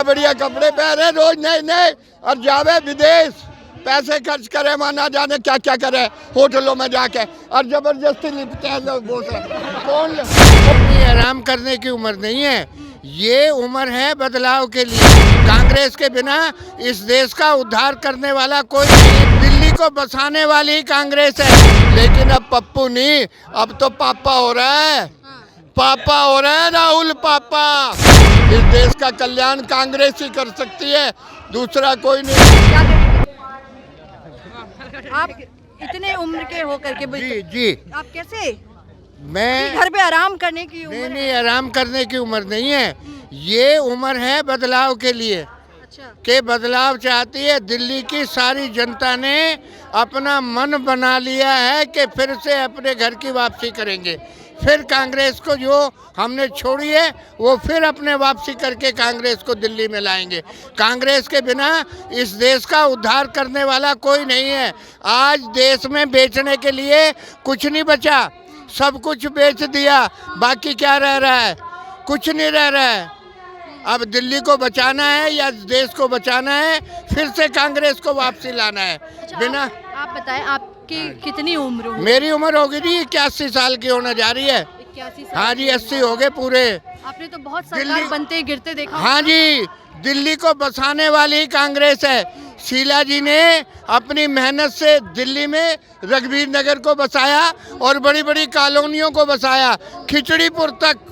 बढ़िया कपड़े पहने रोज नए नए और जावे विदेश, पैसे खर्च करे, माना जाने क्या क्या करे होटलों में जाके, और जबरदस्ती लिपटे हैं लोग। वो कौन आराम करने की उम्र नहीं है, ये उम्र है बदलाव के लिए। कांग्रेस के बिना इस देश का उद्धार करने वाला कोई नहीं। दिल्ली को बसाने वाली ही कांग्रेस है, लेकिन अब पप्पू नहीं, अब तो पापा हो रहा है, पापा हो रहा है राहुल पापा। इस देश का कल्याण कांग्रेस ही कर सकती है, दूसरा कोई नहीं। आप इतने उम्र के होकर के जी जी, आप कैसे मैं घर पे आराम करने की उम्र नहीं है? नहीं, आराम करने की उम्र नहीं है, ये उम्र है बदलाव के लिए। अच्छा, के बदलाव चाहती है दिल्ली की सारी जनता ने, अपना मन बना लिया है कि फिर से अपने घर की वापसी करेंगे। फिर कांग्रेस को जो हमने छोड़ी है वो फिर अपने वापसी करके कांग्रेस को दिल्ली में लाएंगे। कांग्रेस के बिना इस देश का उद्धार करने वाला कोई नहीं है। आज देश में बेचने के लिए कुछ नहीं बचा, सब कुछ बेच दिया, बाकी क्या रह रहा है? कुछ नहीं रह रहा है। अब दिल्ली को बचाना है या देश को बचाना है, फिर से कांग्रेस को वापसी लाना है। बिना आप बताएं आपकी कितनी उम्र हो? मेरी उम्र होगी जी 81 साल की होने जा रही है। 81 साल। हाँ जी, 80 हो गए पूरे। आपने तो बहुत सरकार दिल्ली- बनते गिरते देखा। हाँ जी, दिल्ली को बसाने वाली ही कांग्रेस है। शीला जी ने अपनी मेहनत से दिल्ली में रघुवीर नगर को बसाया और बड़ी बड़ी कॉलोनियों को बसाया। खिचड़ीपुर तक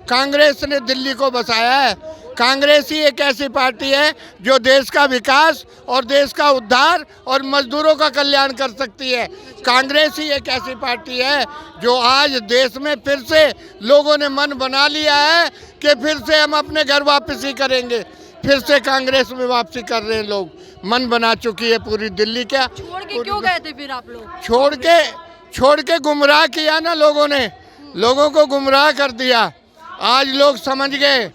कांग्रेस ने दिल्ली को बसाया है। कांग्रेस ही एक ऐसी पार्टी है जो देश का विकास और देश का उद्धार और मजदूरों का कल्याण कर सकती है। कांग्रेस ही एक ऐसी पार्टी है जो आज देश में फिर से लोगों ने मन बना लिया है कि फिर से हम अपने घर वापसी करेंगे। फिर से कांग्रेस में वापसी कर रहे हैं लोग, मन बना चुकी है पूरी दिल्ली। क्या छोड़ के क्यों गए थे फिर आप लोग? छोड़ के गुमराह किया ना लोगों ने, लोगों को गुमराह कर दिया। आज लोग समझ गए।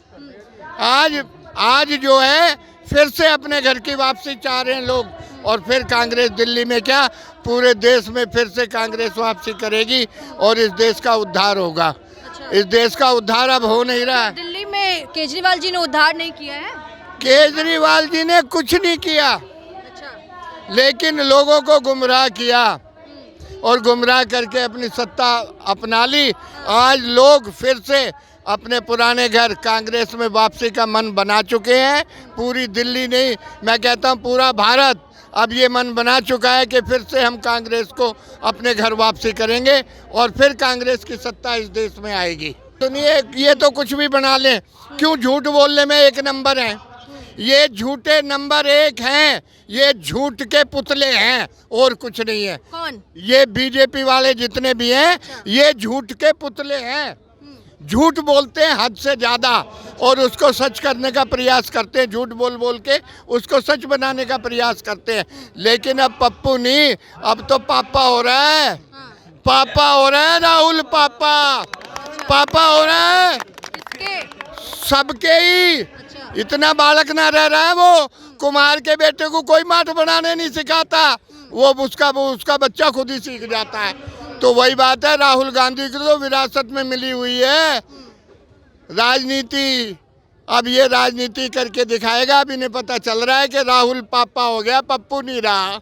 आज जो है फिर से अपने घर की वापसी चाह रहे हैं लोग, और फिर कांग्रेस दिल्ली में क्या पूरे देश में फिर से कांग्रेस वापसी करेगी और इस देश का उद्धार होगा। अच्छा। इस देश का उद्धार अब हो नहीं रहा है। दिल्ली में केजरीवाल जी ने उद्धार नहीं किया है? केजरीवाल जी ने कुछ नहीं किया, अच्छा, लेकिन लोगों को गुमराह किया और गुमराह करके अपनी सत्ता अपना ली। आज लोग फिर से अपने पुराने घर कांग्रेस में वापसी का मन बना चुके हैं। पूरी दिल्ली नहीं, मैं कहता हूँ पूरा भारत अब ये मन बना चुका है कि फिर से हम कांग्रेस को अपने घर वापसी करेंगे और फिर कांग्रेस की सत्ता इस देश में आएगी। सुनिए, ये तो कुछ भी बना लें, क्यों झूठ बोलने में एक नंबर हैं। ये झूठे नंबर 1 हैं, ये झूठ के पुतले हैं और कुछ नहीं है। कौन? ये बीजेपी वाले जितने भी हैं ये झूठ के पुतले हैं। झूठ बोलते हैं हद से ज़्यादा और उसको सच करने का प्रयास करते हैं। झूठ बोल बोल के उसको सच बनाने का प्रयास करते हैं। लेकिन अब पप्पू नहीं, अब तो पापा हो रहा है, पापा हो रहा है राहुल पापा, पापा हो रहा है किसके? सबके ही। अच्छा, इतना बालक ना रह रहा है वो, कुमार के बेटे को कोई माठ बनाने नहीं सिखाता, वो उसका बच्चा खुद ही सीख जाता है। तो वही बात है, राहुल गांधी की तो विरासत में मिली हुई है राजनीति। अब ये राजनीति करके दिखाएगा। अब इन्हें पता चल रहा है कि राहुल पापा हो गया, पप्पू नहीं रहा,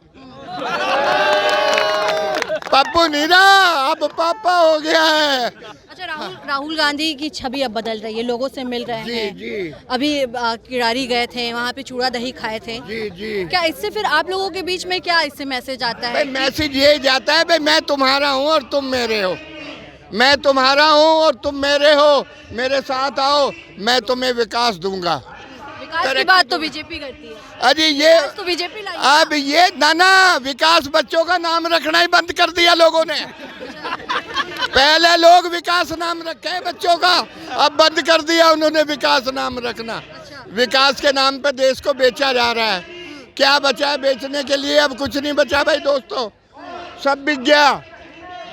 पप्पू नहीं रहा, अब पापा हो गया है। अच्छा, राहुल गांधी की छवि अब बदल रही है, लोगों से मिल रहे जी हैं। जी अभी किरारी गए थे, वहाँ पे चूड़ा दही खाए थे। जी जी। क्या इससे फिर आप लोगों के बीच में क्या इससे मैसेज आता है? भाई मैसेज यही जाता है, भाई मैं तुम्हारा हूँ और तुम मेरे हो, मैं तुम्हारा हूँ और तुम मेरे हो, मेरे साथ आओ, मैं तुम्हें विकास दूंगा। विकास की बात तो बीजेपी करती है। अरे ये तो बीजेपी लाई। अब ये ना विकास बच्चों का नाम रखना ही बंद कर दिया लोगों ने। पहले लोग विकास नाम रखे बच्चों का, अब बंद कर दिया उन्होंने विकास नाम रखना। विकास के नाम पे देश को बेचा जा रहा है। क्या बचा है बेचने के लिए? अब कुछ नहीं बचा भाई दोस्तों, सब बिक गया।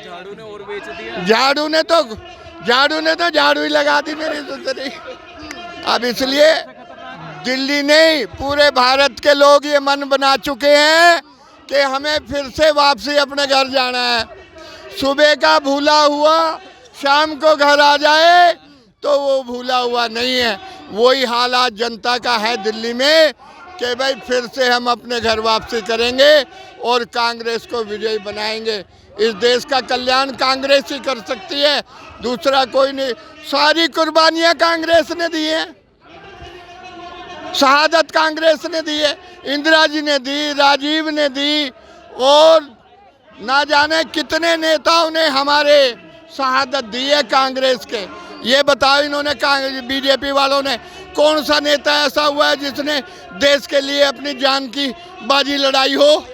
झाड़ू ने और बेच दिया। झाड़ू ने तो झाड़ू ही लगा दी मेरी सुतरी। अब इसलिए दिल्ली नहीं, पूरे भारत के लोग ये मन बना चुके हैं कि हमें फिर से वापसी अपने घर जाना है। सुबह का भूला हुआ शाम को घर आ जाए तो वो भूला हुआ नहीं है। वही हाल आज जनता का है दिल्ली में कि भाई फिर से हम अपने घर वापसी करेंगे और कांग्रेस को विजयी बनाएंगे। इस देश का कल्याण कांग्रेस ही कर सकती है, दूसरा कोई नहीं। सारी कुर्बानियां कांग्रेस ने दी हैं, शहादत कांग्रेस ने दी है, इंदिरा जी ने दी, राजीव ने दी और ना जाने कितने नेताओं ने हमारे शहादत दी है कांग्रेस के। ये बताओ इन्होंने बीजेपी वालों ने कौन सा नेता ऐसा हुआ है जिसने देश के लिए अपनी जान की बाजी लड़ाई हो?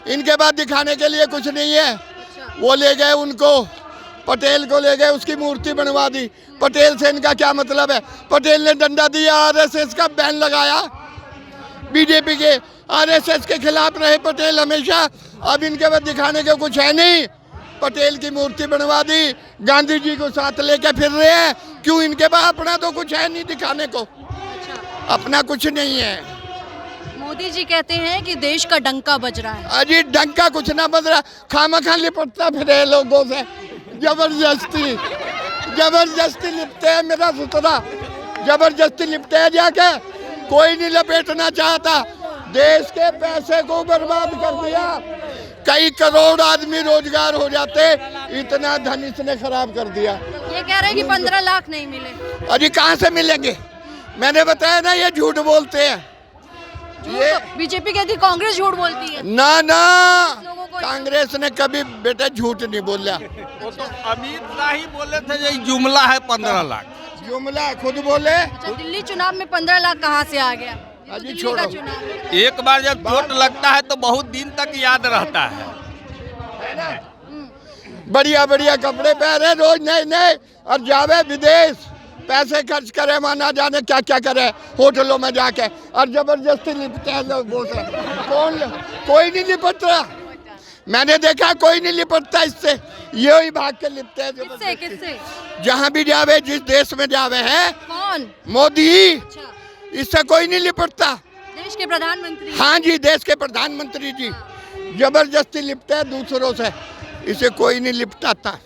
इनके बाद दिखाने के लिए कुछ नहीं है। वो ले गए उनको, पटेल को ले गए, उसकी मूर्ति बनवा दी। पटेल से इनका क्या मतलब है? पटेल ने डंडा दिया, आरएसएस का बैन लगाया, बीजेपी के आरएसएस के खिलाफ रहे पटेल हमेशा। अब इनके बाद दिखाने के कुछ है नहीं। पटेल की मूर्ति बनवा दी, गांधी जी को साथ लेके फिर रहे हैं। क्यों? इनके पास अपना तो कुछ है नहीं दिखाने को, अपना कुछ नहीं है। मोदी जी कहते हैं कि देश का डंका बज रहा है। अजी डंका कुछ ना बज रहा, खामखा लिपटता फिरे लोगों से, जबरदस्ती जबरदस्ती लिपटे हैं। मेरा सुतरा जबरदस्ती लिपटे हैं जाके, कोई नहीं लपेटना चाहता। देश के पैसे को बर्बाद कर दिया, कई करोड़ आदमी रोजगार हो जाते, इतना धन इसने खराब कर दिया। ये कह रहे हैं कि 15 लाख नहीं मिले। अजी कहाँ से मिलेंगे? मैंने बताया ना, ये झूठ बोलते हैं। ये बीजेपी कहती कांग्रेस झूठ बोलती है। ना ना, लोगों को कांग्रेस ने कभी बेटा झूठ नहीं बोला। वो तो अमित शाह ही बोले थे ये जुमला है 15 लाख। जुमला खुद बोले। अच्छा, दिल्ली चुनाव में 15 लाख कहाँ से आ गया? ये तो अजी दिल्ली छोड़ो। का चुनाव है। एक बार जब चोट लगता है तो बहुत दिन तक याद रहता है। बढ़िया बढ़िया कपड़े पहने रोज नए नए और जावे विदेश, पैसे खर्च करे, माना जाने क्या क्या करे होटलों में जाके, और जबरदस्ती लिपटे हैं लोगों से। कोई नहीं लिपट रहा, मैंने देखा कोई नहीं लिपटता इससे, ये ही भाग के लिपटे हैं किससे जबरदस्ती। किससे? जहाँ भी जावे, जिस देश में जावे है, कौन? मोदी, अच्छा, इससे कोई नहीं लिपटता। देश के प्रधानमंत्री। हाँ जी, देश के प्रधानमंत्री जी जबरदस्ती लिपटे हैं दूसरों से, इसे कोई नहीं लिपटाता।